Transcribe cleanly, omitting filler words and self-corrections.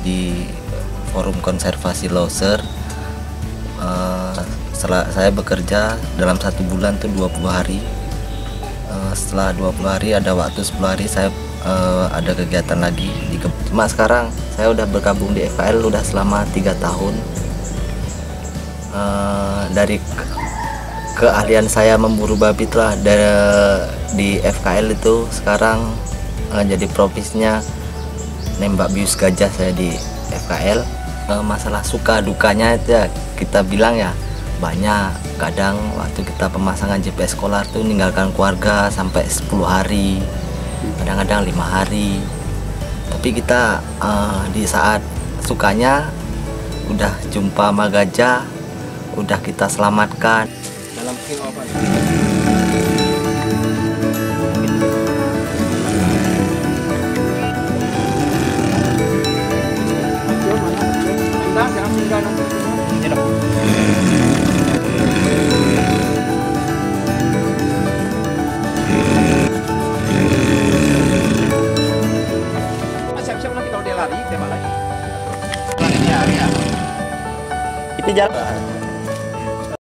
di Forum Konservasi Loser. Setelah saya bekerja dalam 1 bulan tuh 20 hari. Setelah 20 hari ada waktu 10 hari saya ada kegiatan lagi di cuma sekarang saya udah bergabung di FKL udah selama 3 tahun. Dari keahlian saya memburu babi telah di FKL itu sekarang jadi profesinya nembak bius gajah saya di FKL. Masalah suka dukanya itu ya kita bilang ya banyak. Kadang waktu kita pemasangan GPS Kolar tuh meninggalkan keluarga sampai 10 hari, kadang-kadang 5 hari. Tapi kita di saat sukanya udah jumpa sama gajah, udah kita selamatkan. Dalam film apa? Jangan tinggal nanti. Siap-siap nanti kalau dia lari, tembak lagi. Ya. Itu jalan.